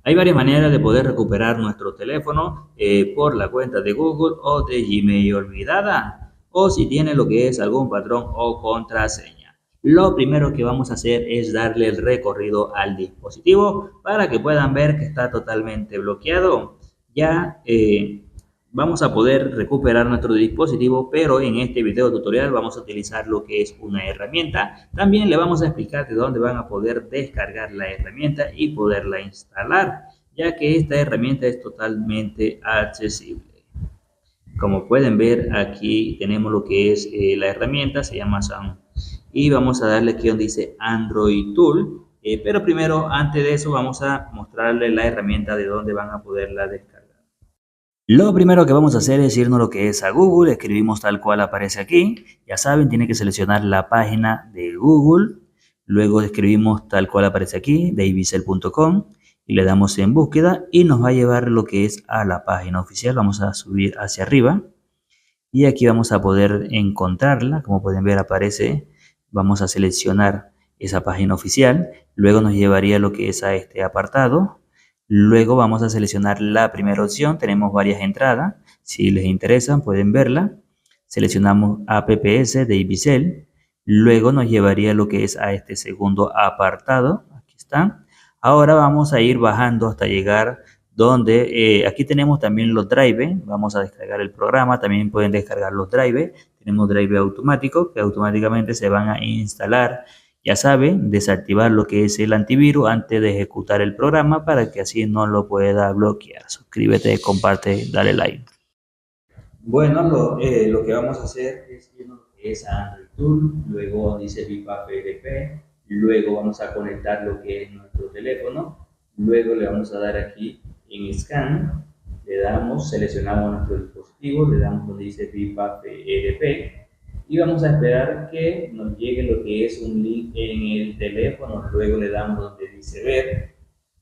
Hay varias maneras de poder recuperar nuestro teléfono por la cuenta de Google o de Gmail olvidada, o si tiene lo que es algún patrón o contraseña. Lo primero que vamos a hacer es darle el recorrido al dispositivo para que puedan ver que está totalmente bloqueado. Ya vamos a poder recuperar nuestro dispositivo, pero en este video tutorial vamos a utilizar lo que es una herramienta. También le vamos a explicar de dónde van a poder descargar la herramienta y poderla instalar, ya que esta herramienta es totalmente accesible. Como pueden ver, aquí tenemos lo que es la herramienta, se llama Sound. Y vamos a darle aquí donde dice Android Tool. Pero primero, antes de eso, vamos a mostrarle la herramienta de dónde van a poderla descargar. Lo primero que vamos a hacer es irnos a lo que es a Google, escribimos tal cual aparece aquí. Ya saben, tiene que seleccionar la página de Google. Luego escribimos tal cual aparece aquí, davidcell.com, y le damos en búsqueda y nos va a llevar lo que es a la página oficial. Vamos a subir hacia arriba y aquí vamos a poder encontrarla. Como pueden ver aparece, vamos a seleccionar esa página oficial. Luego nos llevaría lo que es a este apartado. Luego vamos a seleccionar la primera opción, tenemos varias entradas, si les interesan pueden verla. Seleccionamos APPS de Ibicel, luego nos llevaría lo que es a este segundo apartado, aquí está. Ahora vamos a ir bajando hasta llegar donde aquí tenemos también los drivers, vamos a descargar el programa, también pueden descargar los drivers, tenemos drivers automáticos que automáticamente se van a instalar. Ya saben, desactivar lo que es el antivirus antes de ejecutar el programa para que así no lo pueda bloquear. Suscríbete, comparte, dale like. Bueno, lo que vamos a hacer es irnos a lo que es a Android Tool, luego dice VIPA PDP, luego vamos a conectar lo que es nuestro teléfono, luego le vamos a dar aquí en Scan, le damos, seleccionamos nuestro dispositivo, le damos donde dice VIPA PDP, y vamos a esperar que nos llegue lo que es un link en el teléfono, luego le damos donde dice ver,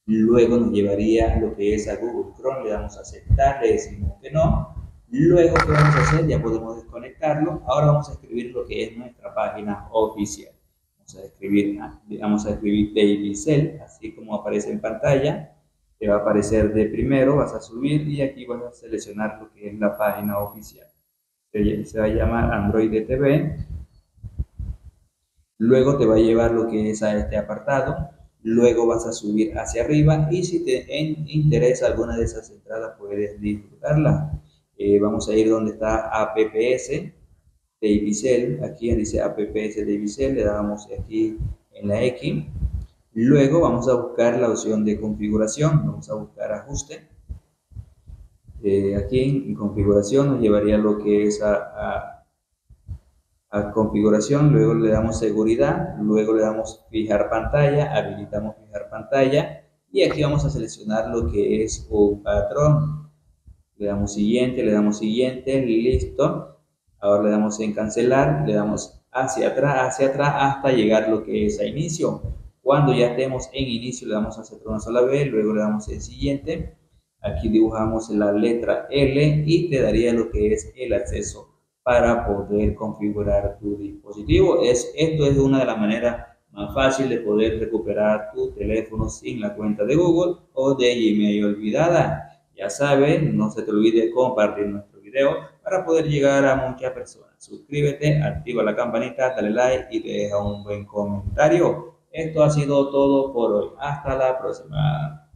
luego nos llevaría lo que es a Google Chrome, le damos a aceptar, le decimos que no, luego ¿qué vamos a hacer? Ya podemos desconectarlo, ahora vamos a escribir lo que es nuestra página oficial, vamos a escribir Daily Cell, así como aparece en pantalla, te va a aparecer de primero, vas a subir y aquí vas a seleccionar lo que es la página oficial. Se va a llamar Android TV, luego te va a llevar lo que es a este apartado, luego vas a subir hacia arriba y si te interesa alguna de esas entradas puedes disfrutarla. Vamos a ir donde está APPS de Ibicel, aquí dice APPS de Ibicel, le damos aquí en la X, luego vamos a buscar la opción de configuración, vamos a buscar ajuste. Aquí en configuración nos llevaría lo que es a configuración, luego le damos seguridad, luego le damos fijar pantalla, habilitamos fijar pantalla y aquí vamos a seleccionar lo que es un patrón. Le damos siguiente, listo. Ahora le damos en cancelar, le damos hacia atrás hasta llegar lo que es a inicio. Cuando ya estemos en inicio le damos a hacer una sola vez, luego le damos en siguiente. Aquí dibujamos la letra L y te daría lo que es el acceso para poder configurar tu dispositivo. Esto es una de las maneras más fáciles de poder recuperar tu teléfono sin la cuenta de Google o de Gmail olvidada. Ya saben, no se te olvide compartir nuestro video para poder llegar a muchas personas. Suscríbete, activa la campanita, dale like y deja un buen comentario. Esto ha sido todo por hoy. Hasta la próxima.